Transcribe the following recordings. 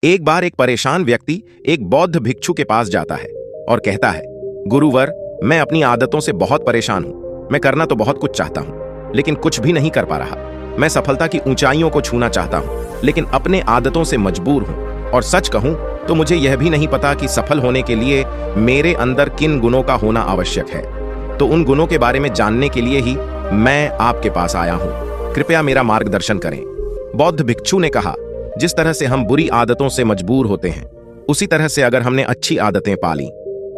एक बार एक परेशान व्यक्ति एक बौद्ध भिक्षु के पास जाता है और कहता है, गुरुवर, मैं अपनी आदतों से बहुत परेशान हूं। मैं करना तो बहुत कुछ चाहता हूं, लेकिन कुछ भी नहीं कर पा रहा। मैं सफलता की ऊंचाइयों को छूना चाहता हूं, लेकिन अपने आदतों से मजबूर हूं। और सच कहूं तो मुझे यह भी नहीं पता कि सफल होने के लिए मेरे अंदर किन गुणों का होना आवश्यक है। तो उन गुणों के बारे में जानने के लिए ही मैं आपके पास आया हूं। कृपया मेरा मार्गदर्शन करें। बौद्ध भिक्षु ने कहा, जिस तरह से हम बुरी आदतों से मजबूर होते हैं, उसी तरह से अगर हमने अच्छी आदतें पाली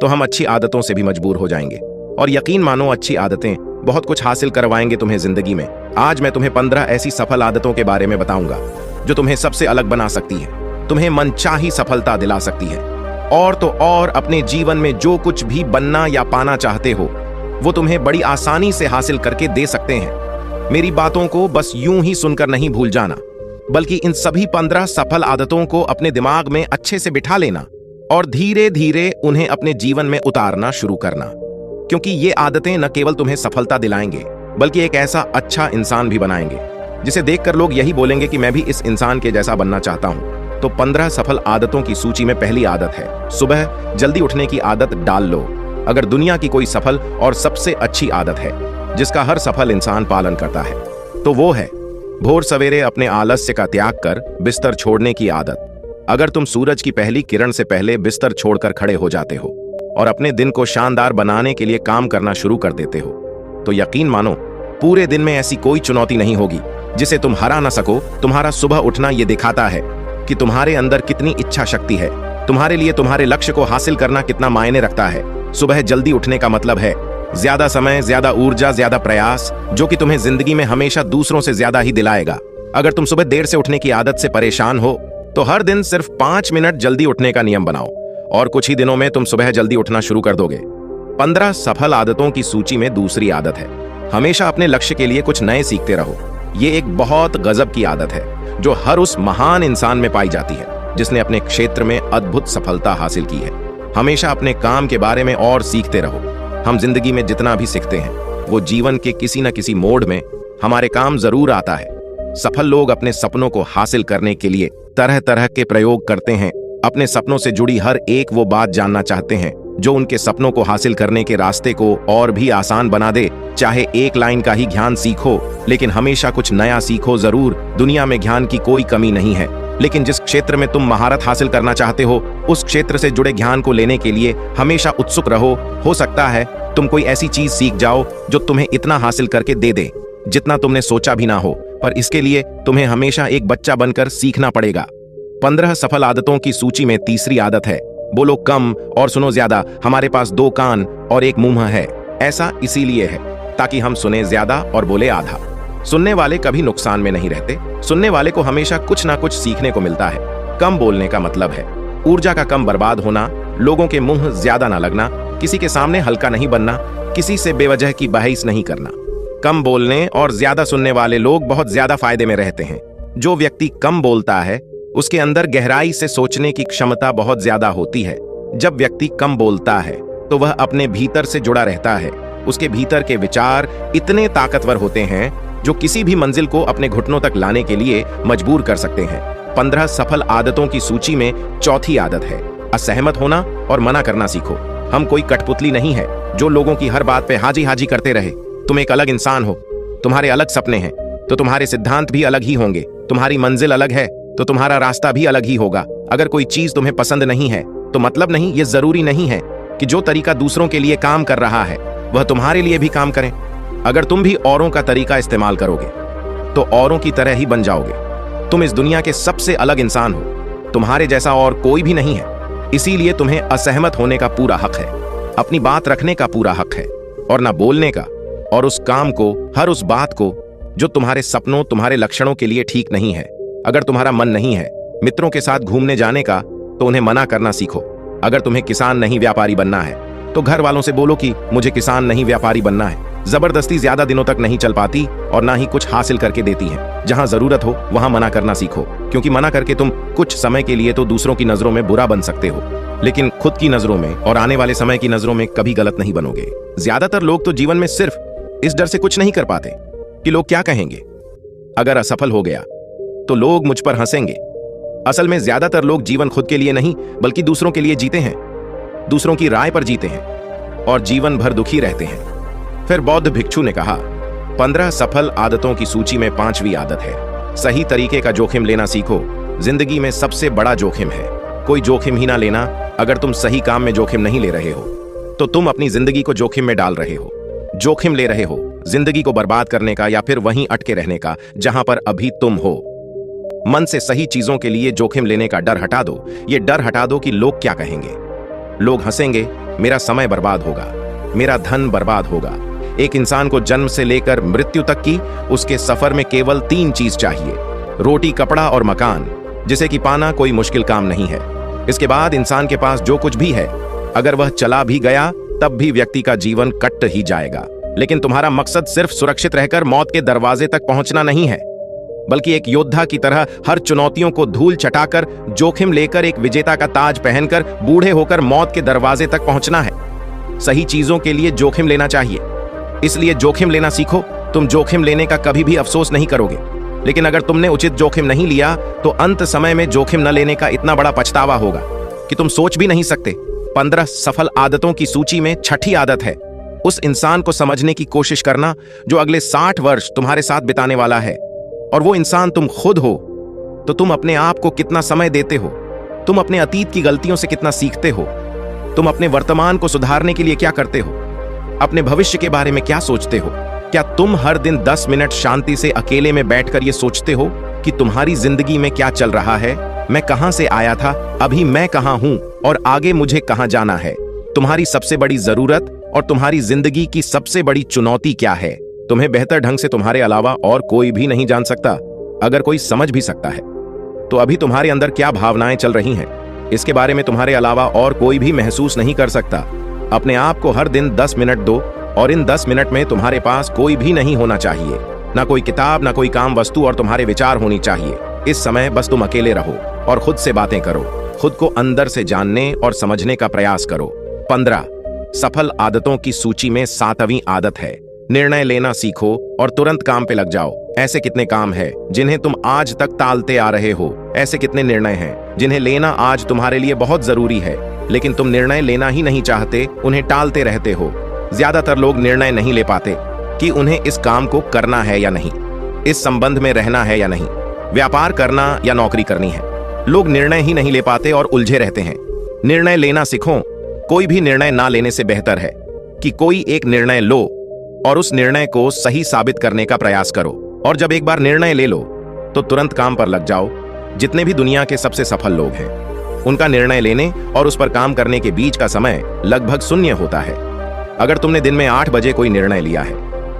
तो हम अच्छी आदतों से भी मजबूर हो जाएंगे। और यकीन मानो, अच्छी आदतें बहुत कुछ हासिल करवाएंगे तुम्हें जिंदगी में। आज मैं तुम्हें 15 ऐसी सफल आदतों के बारे में बताऊंगा जो तुम्हें सबसे अलग बना सकती है, तुम्हें मनचाही सफलता दिला सकती है। और तो और अपने जीवन में जो कुछ भी बनना या पाना चाहते हो वो तुम्हें बड़ी आसानी से हासिल करके दे सकते हैं। मेरी बातों को बस यूं ही सुनकर नहीं भूल जाना, बल्कि इन सभी 15 सफल आदतों को अपने दिमाग में अच्छे से बिठा लेना और धीरे धीरे उन्हें अपने जीवन में उतारना शुरू करना। क्योंकि ये आदतें न केवल तुम्हें सफलता दिलाएंगे, बल्कि एक ऐसा अच्छा इंसान भी बनाएंगे जिसे देखकर लोग यही बोलेंगे कि मैं भी इस इंसान के जैसा बनना चाहता हूं। तो 15 सफल आदतों की सूची में पहली आदत है, सुबह जल्दी उठने की आदत डाल लो। अगर दुनिया की कोई सफल और सबसे अच्छी आदत है जिसका हर सफल इंसान पालन करता है, तो वो है भोर सवेरे अपने आलस्य का त्याग कर बिस्तर छोड़ने की आदत। अगर तुम सूरज की पहली किरण से पहले बिस्तर छोड़कर खड़े हो जाते हो और अपने दिन को शानदार बनाने के लिए काम करना शुरू कर देते हो, तो यकीन मानो, पूरे दिन में ऐसी कोई चुनौती नहीं होगी जिसे तुम हरा ना सको। तुम्हारा सुबह उठना यह दिखाता है कि तुम्हारे अंदर कितनी इच्छा शक्ति है, तुम्हारे लिए तुम्हारे लक्ष्य को हासिल करना कितना मायने रखता है। सुबह जल्दी उठने का मतलब है ज्यादा समय, ज्यादा ऊर्जा, ज्यादा प्रयास, जो कि तुम्हें जिंदगी में हमेशा दूसरों से ज्यादा ही दिलाएगा। अगर तुम सुबह देर से उठने की आदत से परेशान हो तो हर दिन सिर्फ 5 मिनट जल्दी उठने का नियम बनाओ और कुछ ही दिनों में तुम सुबह जल्दी उठना शुरू कर दोगे। 15 सफल आदतों की सूची में दूसरी आदत है, हमेशा अपने लक्ष्य के लिए कुछ नए सीखते रहो। ये एक बहुत गजब की आदत है जो हर उस महान इंसान में पाई जाती है जिसने अपने क्षेत्र में अद्भुत सफलता हासिल की है। हमेशा अपने काम के बारे में और सीखते रहो। हम जिंदगी में जितना भी सीखते हैं वो जीवन के किसी न किसी मोड़ में हमारे काम जरूर आता है। सफल लोग अपने सपनों को हासिल करने के लिए तरह तरह के प्रयोग करते हैं। अपने सपनों से जुड़ी हर एक वो बात जानना चाहते हैं जो उनके सपनों को हासिल करने के रास्ते को और भी आसान बना दे। चाहे एक लाइन का ही ज्ञान सीखो, लेकिन हमेशा कुछ नया सीखो जरूर। दुनिया में ज्ञान की कोई कमी नहीं है, लेकिन जिस क्षेत्र में तुम महारत हासिल करना चाहते हो उस क्षेत्र से जुड़े ज्ञान को लेने के लिए हमेशा उत्सुक रहो। हो सकता है तुम कोई ऐसी चीज सीख जाओ जो तुम्हें इतना हासिल करके दे दे जितना तुमने सोचा भी ना हो, पर इसके लिए तुम्हें हमेशा एक बच्चा बनकर सीखना पड़ेगा। 15 सफल आदतों की सूची में तीसरी आदत है, बोलो कम और सुनो ज्यादा। हमारे पास 2 कान और 1 मुंह है। ऐसा इसीलिए है ताकि हम सुने ज्यादा और बोले आधा। सुनने वाले कभी नुकसान में नहीं रहते। सुनने वाले को हमेशा कुछ ना कुछ सीखने को मिलता है। कम बोलने का मतलब है ऊर्जा का कम बर्बाद होना, लोगों के मुंह ज्यादा ना लगना, किसी के सामने हल्का नहीं बनना, किसी से बेवजह की बहस नहीं करना। कम बोलने और ज्यादा सुनने वाले लोग बहुत ज्यादा फायदे में रहते हैं। जो व्यक्ति कम बोलता है उसके अंदर गहराई से सोचने की क्षमता बहुत ज्यादा होती है। जब व्यक्ति कम बोलता है तो वह अपने भीतर से जुड़ा रहता है। उसके भीतर के विचार इतने ताकतवर होते हैं जो किसी भी मंजिल को अपने घुटनों तक लाने के लिए मजबूर कर सकते हैं। 15 सफल आदतों की सूची में चौथी आदत है, असहमत होना और मना करना सीखो। हम कोई कठपुतली नहीं है जो लोगों की हर बात पे हाजी हाजी करते रहे। तुम एक अलग इंसान हो, तुम्हारे अलग सपने हैं तो तुम्हारे सिद्धांत भी अलग ही होंगे। तुम्हारी मंजिल अलग है तो तुम्हारा रास्ता भी अलग ही होगा। अगर कोई चीज तुम्हें पसंद नहीं है तो मतलब नहीं, ये जरूरी नहीं है कि जो तरीका दूसरों के लिए काम कर रहा है वह तुम्हारे लिए भी काम करें। अगर तुम भी औरों का तरीका इस्तेमाल करोगे तो औरों की तरह ही बन जाओगे। तुम इस दुनिया के सबसे अलग इंसान हो, तुम्हारे जैसा और कोई भी नहीं है। इसीलिए तुम्हें असहमत होने का पूरा हक है, अपनी बात रखने का पूरा हक है, और ना बोलने का और उस काम को, हर उस बात को जो तुम्हारे सपनों, तुम्हारे लक्षणों के लिए ठीक नहीं है। अगर तुम्हारा मन नहीं है मित्रों के साथ घूमने जाने का तो उन्हें मना करना सीखो। अगर तुम्हें किसान नहीं व्यापारी बनना है तो घर वालों से बोलो कि मुझे किसान नहीं व्यापारी बनना है। जबरदस्ती ज्यादा दिनों तक नहीं चल पाती और ना ही कुछ हासिल करके देती है। जहां जरूरत हो वहां मना करना सीखो, क्योंकि मना करके तुम कुछ समय के लिए तो दूसरों की नजरों में बुरा बन सकते हो, लेकिन खुद की नजरों में और आने वाले समय की नजरों में कभी गलत नहीं बनोगे। ज्यादातर लोग तो जीवन में सिर्फ इस डर से कुछ नहीं कर पाते कि लोग क्या कहेंगे। अगर असफल हो गया तो लोग मुझ पर हंसेंगे, असल में ज्यादातर लोग जीवन खुद के लिए नहीं बल्कि दूसरों के लिए जीते हैं, दूसरों की राय पर जीते हैं और जीवन भर दुखी रहते हैं। फिर बौद्ध भिक्षु ने कहा, 15 सफल आदतों की सूची में 5वीं आदत है, सही तरीके का जोखिम लेना सीखो। जिंदगी में सबसे बड़ा जोखिम है कोई जोखिम ही ना लेना। अगर तुम सही काम में जोखिम नहीं ले रहे हो तो तुम अपनी जिंदगी को जोखिम में डाल रहे हो। जोखिम ले रहे हो जिंदगी को बर्बाद करने का या फिर वहीं अटके रहने का जहां पर अभी तुम हो। मन से सही चीजों के लिए जोखिम लेने का डर हटा दो। ये डर हटा दो कि लोग क्या कहेंगे। लोग हंसेंगे, मेरा समय बर्बाद होगा, मेरा धन बर्बाद होगा। एक इंसान को जन्म से लेकर मृत्यु तक की उसके सफर में केवल 3 चीज चाहिए, रोटी, कपड़ा और मकान, जिसे कि पाना कोई मुश्किल काम नहीं है। इसके बाद इंसान के पास जो कुछ भी है, अगर वह चला भी गया तब भी व्यक्ति का जीवन कट ही जाएगा। लेकिन तुम्हारा मकसद सिर्फ सुरक्षित रहकर मौत के दरवाजे तक पहुंचना नहीं है, बल्कि एक योद्धा की तरह हर चुनौतियों को धूल चटाकर, जोखिम लेकर, एक विजेता का ताज पहनकर, बूढ़े होकर मौत के दरवाजे तक पहुंचना है। सही चीजों के लिए जोखिम लेना चाहिए, इसलिए जोखिम लेना सीखो। तुम जोखिम लेने का कभी भी अफसोस नहीं करोगे। लेकिन अगर तुमने उचित जोखिम नहीं लिया तो अंत समय में जोखिम न लेने का इतना बड़ा पछतावा होगा कि तुम सोच भी नहीं सकते। 15 सफल आदतों की सूची में 6ठी आदत है, उस इंसान को समझने की कोशिश करना जो अगले 60 वर्ष तुम्हारे साथ बिताने वाला है। और वो इंसान तुम खुद हो। तो तुम अपने आप को कितना समय देते हो? तुम अपने अतीत की गलतियों से कितना सीखते हो? तुम अपने वर्तमान को सुधारने के लिए क्या करते हो? अपने भविष्य के बारे में क्या सोचते हो? क्या तुम हर दिन 10 मिनट शांति से अकेले में बैठकर ये सोचते हो कि तुम्हारी जिंदगी में क्या चल रहा है? मैं कहां से आया था, अभी मैं कहां हूं और आगे मुझे कहां जाना है? तुम्हारी सबसे बड़ी जरूरत और तुम्हारी जिंदगी की सबसे बड़ी चुनौती क्या है? तुम्हें बेहतर ढंग से तुम्हारे अलावा और कोई भी नहीं जान सकता। अगर कोई समझ भी सकता है तो अभी तुम्हारे अंदर क्या भावनाएं चल रही हैं, इसके बारे में तुम्हारे अलावा और कोई भी महसूस नहीं कर सकता। अपने आप को हर दिन 10 मिनट दो और इन 10 मिनट में तुम्हारे पास कोई भी नहीं होना चाहिए, ना कोई किताब, ना कोई काम वस्तु, और तुम्हारे विचार होनी चाहिए। इस समय बस तुम अकेले रहो और खुद से बातें करो, खुद को अंदर से जानने और समझने का प्रयास करो। 15 सफल आदतों की सूची में 7वीं आदत है, निर्णय लेना सीखो और तुरंत काम पे लग जाओ। ऐसे कितने काम हैं जिन्हें तुम आज तक टालते आ रहे हो? ऐसे कितने निर्णय हैं जिन्हें लेना आज तुम्हारे लिए बहुत जरूरी है, लेकिन तुम निर्णय लेना ही नहीं चाहते, उन्हें टालते रहते हो। ज्यादातर लोग निर्णय नहीं ले पाते कि उन्हें इस काम को करना है या नहीं, इस संबंध में रहना है या नहीं, व्यापार करना या नौकरी करनी है। लोग निर्णय ही नहीं ले पाते और उलझे रहते हैं। निर्णय लेना सीखो। कोई भी निर्णय ना लेने से बेहतर है कि कोई एक निर्णय लो और उस निर्णय को सही साबित करने का प्रयास करो। और जब एक बार निर्णय ले लो तो तुरंत काम पर लग जाओ। जितने भी दुनिया के सबसे सफल लोग हैं, उनका निर्णय लेने और उस पर काम करने के बीच का समय लगभग शून्य होता है। अगर तुमने दिन में 8 बजे कोई निर्णय लिया है,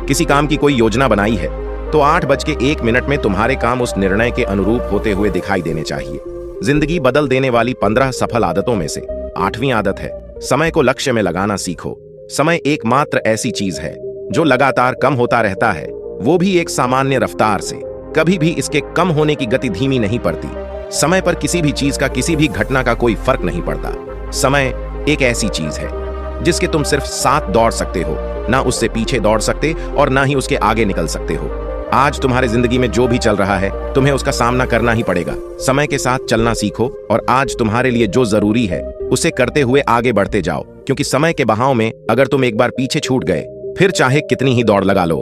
किसी काम की कोई योजना बनाई है, तो 8:01 में तुम्हारे काम उस निर्णय के अनुरूप होते हुए दिखाई देने चाहिए। जिंदगी बदल देने वाली 15 सफल आदतों में से 8वीं आदत है, समय को लक्ष्य में लगाना सीखो। समय एकमात्र ऐसी चीज है जो लगातार कम होता रहता है, वो भी एक सामान्य रफ्तार से। कभी भी इसके कम होने की गति धीमी नहीं पड़ती। समय पर किसी भी चीज का, किसी भी घटना का कोई फर्क नहीं पड़ता। समय एक ऐसी चीज है जिसके तुम सिर्फ साथ दौड़ सकते हो, ना उससे पीछे दौड़ सकते और ना ही उसके आगे निकल सकते हो। आज तुम्हारे जिंदगी में जो भी चल रहा है, तुम्हें उसका सामना करना ही पड़ेगा। समय के साथ चलना सीखो और आज तुम्हारे लिए जो जरूरी है उसे करते हुए आगे बढ़ते जाओ, क्योंकि समय के बहाव में अगर तुम एक बार पीछे छूट गए, फिर चाहे कितनी ही दौड़ लगा लो,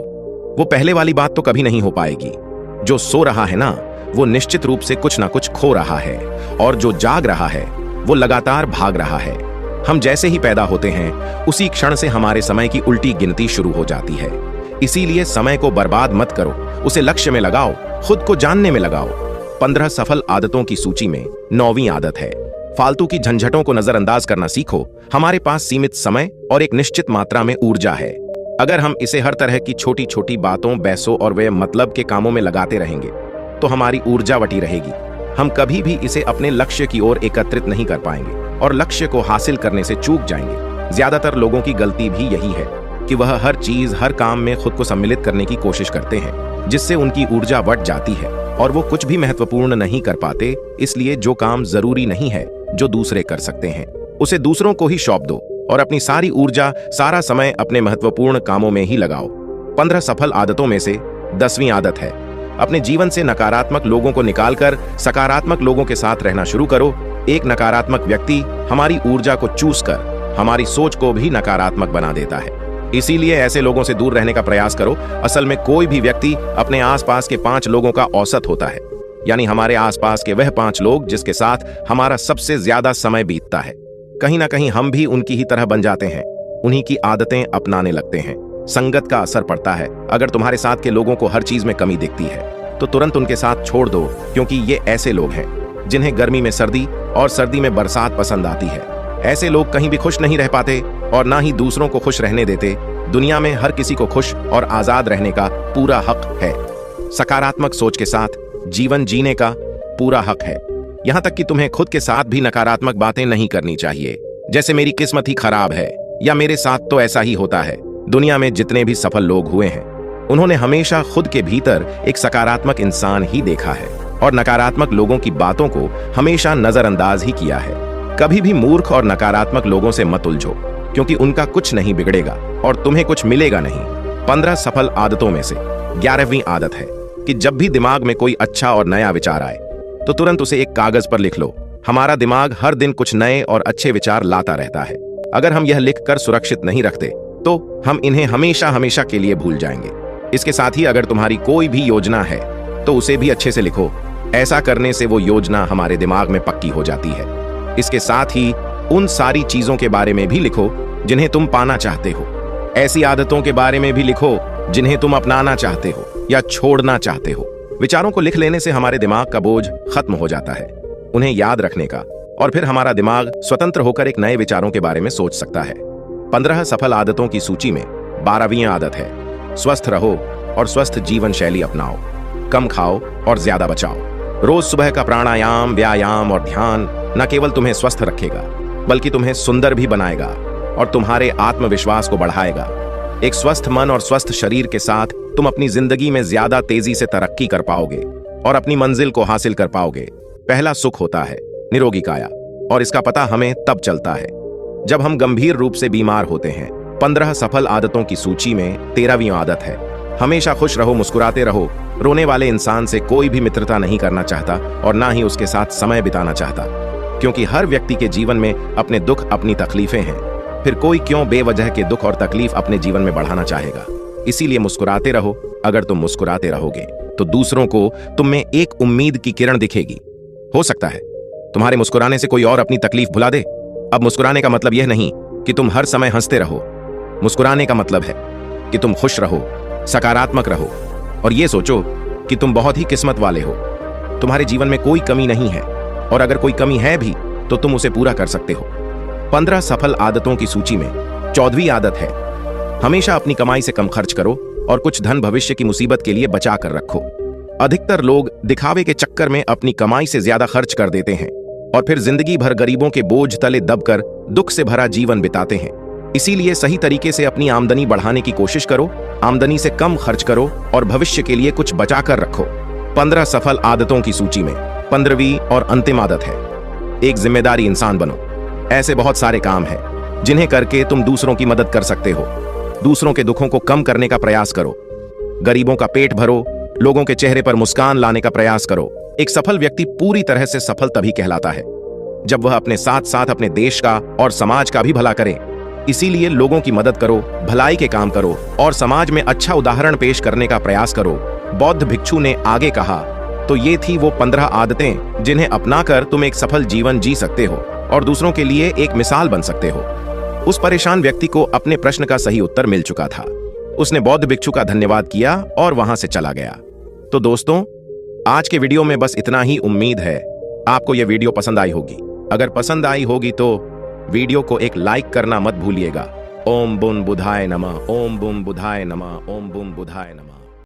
वो पहले वाली बात तो कभी नहीं हो पाएगी। जो सो रहा है ना, वो निश्चित रूप से कुछ ना कुछ खो रहा है, और जो जाग रहा है वो लगातार भाग रहा है। हम जैसे ही पैदा होते हैं, उसी क्षण से हमारे समय की उल्टी गिनती शुरू हो जाती है। इसीलिए समय को बर्बाद मत करो, उसे लक्ष्य में लगाओ, खुद को जानने में लगाओ। 15 सफल आदतों की सूची में 9वीं आदत है, फालतू की झंझटों को नजरअंदाज करना सीखो। हमारे पास सीमित समय और एक निश्चित मात्रा में ऊर्जा है। अगर हम इसे हर तरह की छोटी छोटी बातों, बहसों और वे मतलब के कामों में लगाते रहेंगे तो हमारी ऊर्जा बटी रहेगी। हम कभी भी इसे अपने लक्ष्य की ओर एकत्रित नहीं कर पाएंगे और लक्ष्य को हासिल करने से चूक जाएंगे। ज्यादातर लोगों की गलती भी यही है कि वह हर चीज, हर काम में खुद को सम्मिलित करने की कोशिश करते हैं, जिससे उनकी ऊर्जा बढ़ जाती है और वो कुछ भी महत्वपूर्ण नहीं कर पाते। इसलिए जो काम जरूरी नहीं है, जो दूसरे कर सकते हैं, उसे दूसरों को ही सौंप दो और अपनी सारी ऊर्जा, सारा समय अपने महत्वपूर्ण कामों में ही लगाओ। 15 सफल आदतों में से 10वीं आदत है, अपने जीवन से नकारात्मक लोगों को निकालकर सकारात्मक लोगों के साथ रहना शुरू करो। एक नकारात्मक व्यक्ति हमारी ऊर्जा को चूस कर हमारी सोच को भी नकारात्मक बना देता है। इसीलिए ऐसे लोगों से दूर रहने का प्रयास करो। असल में कोई भी व्यक्ति अपने आसपास के 5 लोगों का औसत होता है, यानी हमारे आसपास के वह 5 लोग जिसके साथ हमारा सबसे ज्यादा समय बीतता है। कहीं ना कहीं हम भी उनकी ही तरह बन जाते हैं, उन्हीं की आदतें अपनाने लगते हैं। संगत का असर पड़ता है। अगर तुम्हारे साथ के लोगों को हर चीज में कमी दिखती है तो तुरंत उनके साथ छोड़ दो, क्योंकि ये ऐसे लोग हैं जिन्हें गर्मी में सर्दी और सर्दी में बरसात पसंद आती है। ऐसे लोग कहीं भी खुश नहीं रह पाते और ना ही दूसरों को खुश रहने देते। दुनिया में हर किसी को खुश और आजाद रहने का पूरा हक है। सकारात्मक सोच के साथ जीवन जीने का पूरा हक है। यहां तक कि तुम्हें खुद के साथ भी नकारात्मक बातें नहीं करनी चाहिए, जैसे मेरी किस्मत ही खराब है या मेरे साथ तो ऐसा ही होता है। दुनिया में जितने भी सफल लोग हुए हैं उन्होंने हमेशा खुद के भीतर एक सकारात्मक इंसान ही देखा है और नकारात्मक लोगों की बातों को हमेशा नजरअंदाज ही किया है। कभी भी मूर्ख और नकारात्मक लोगों से मत उलझो, क्योंकि उनका कुछ नहीं बिगड़ेगा और तुम्हें कुछ मिलेगा नहीं। 15 सफल आदतों में से 11वीं आदत है कि जब भी दिमाग में कोई अच्छा और नया विचार आए तो तुरंत उसे एक कागज पर लिख लो। हमारा दिमाग हर दिन कुछ नए और अच्छे विचार लाता रहता है। अगर हम यह लिखकर सुरक्षित नहीं रखते तो हम इन्हें हमेशा हमेशा के लिए भूल जाएंगे। इसके साथ ही अगर तुम्हारी कोई भी योजना है तो उसे भी अच्छे से लिखो। ऐसा करने से वो योजना हमारे दिमाग में पक्की हो जाती है। इसके साथ ही उन सारी चीजों के बारे में भी लिखो जिन्हें तुम पाना चाहते हो। ऐसी आदतों के बारे में भी लिखो जिन्हें तुम अपनाना चाहते हो या छोड़ना चाहते हो। विचारों को लिख लेने से हमारे दिमाग का बोझ खत्म हो जाता है, उन्हें याद रखने का, और फिर हमारा दिमाग स्वतंत्र होकर एक नए विचारों के बारे में सोच सकता है। 15 सफल आदतों की सूची में 12वीं आदत है स्वस्थ रहो और स्वस्थ जीवन शैली अपनाओ। कम खाओ और ज्यादा बचाओ। रोज सुबह का प्राणायाम, व्यायाम और ध्यान न केवल तुम्हें स्वस्थ रखेगा बल्कि तुम्हें सुंदर भी बनाएगा और तुम्हारे आत्मविश्वास को बढ़ाएगा। एक स्वस्थ मन और स्वस्थ शरीर के साथ तुम अपनी जिंदगी में ज्यादा तेजी से तरक्की कर पाओगे और अपनी मंजिल को हासिल कर पाओगे। पहला सुख होता है निरोगी काया, और इसका पता हमें तब चलता है जब हम गंभीर रूप से बीमार होते हैं। 15 सफल आदतों की सूची में 13वीं आदत है हमेशा खुश रहो, मुस्कुराते रहो। रोने वाले इंसान से कोई भी मित्रता नहीं करना चाहता और ना ही उसके साथ समय बिताना चाहता, क्योंकि हर व्यक्ति के जीवन में अपने दुख, अपनी तकलीफें हैं। फिर कोई क्यों बेवजह के दुख और तकलीफ अपने जीवन में बढ़ाना चाहेगा। इसीलिए मुस्कुराते रहो। अगर तुम मुस्कुराते रहोगे तो दूसरों को तुम में एक उम्मीद की किरण दिखेगी। हो सकता है तुम्हारे मुस्कुराने से कोई और अपनी तकलीफ भुला दे। अब मुस्कुराने का मतलब यह नहीं कि तुम हर समय हंसते रहो। मुस्कुराने का मतलब है कि तुम खुश रहो, सकारात्मक रहो और ये सोचो कि तुम बहुत ही किस्मत वाले हो। तुम्हारे जीवन में कोई कमी नहीं है, और अगर कोई कमी है भी तो तुम उसे पूरा कर सकते हो। 15 सफल आदतों की सूची में 14वीं आदत है हमेशा अपनी कमाई से कम खर्च करो और कुछ धन भविष्य की मुसीबत के लिए बचा कर रखो। अधिकतर लोग दिखावे के चक्कर में अपनी कमाई से ज्यादा खर्च कर देते हैं और फिर जिंदगी भर गरीबों के बोझ तले दबकर दुख से भरा जीवन बिताते हैं। इसीलिए सही तरीके से अपनी आमदनी बढ़ाने की कोशिश करो, आमदनी से कम खर्च करो और भविष्य के लिए कुछ बचा कर रखो। 15 सफल आदतों की सूची में 15वीं और अंतिम आदत है एक जिम्मेदारी इंसान बनो। ऐसे बहुत सारे काम हैं जिन्हें करके तुम दूसरों की मदद कर सकते हो। दूसरों के दुखों को कम करने का प्रयास करो, गरीबों का पेट भरो, लोगों के चेहरे पर मुस्कान लाने का प्रयास करो। एक सफल व्यक्ति पूरी तरह से सफल तभी कहलाता है जब वह अपने साथ साथ अपने देश का और समाज का भी भला करे। इसीलिए लोगों की मदद करो, भलाई के काम करो और समाज में अच्छा उदाहरण पेश करने का प्रयास करो। बौद्ध भिक्षु ने आगे कहा, तो ये थी वो 15 आदतें जिन्हें अपनाकर तुम एक सफल जीवन जी सकते हो और दूसरों के लिए एक मिसाल बन सकते हो। उस परेशान व्यक्ति को अपने प्रश्न का सही उत्तर मिल चुका था। उसने बौद्ध भिक्षु का धन्यवाद किया और वहां से चला गया। तो दोस्तों, आज के वीडियो में बस इतना ही। उम्मीद है आपको यह वीडियो पसंद आई होगी। अगर पसंद आई होगी तो वीडियो को एक लाइक करना मत भूलिएगा। ओम बुन बुधाय नमः, ओम बुन बुधाय नमः, ओम बुन बुधाय नमः।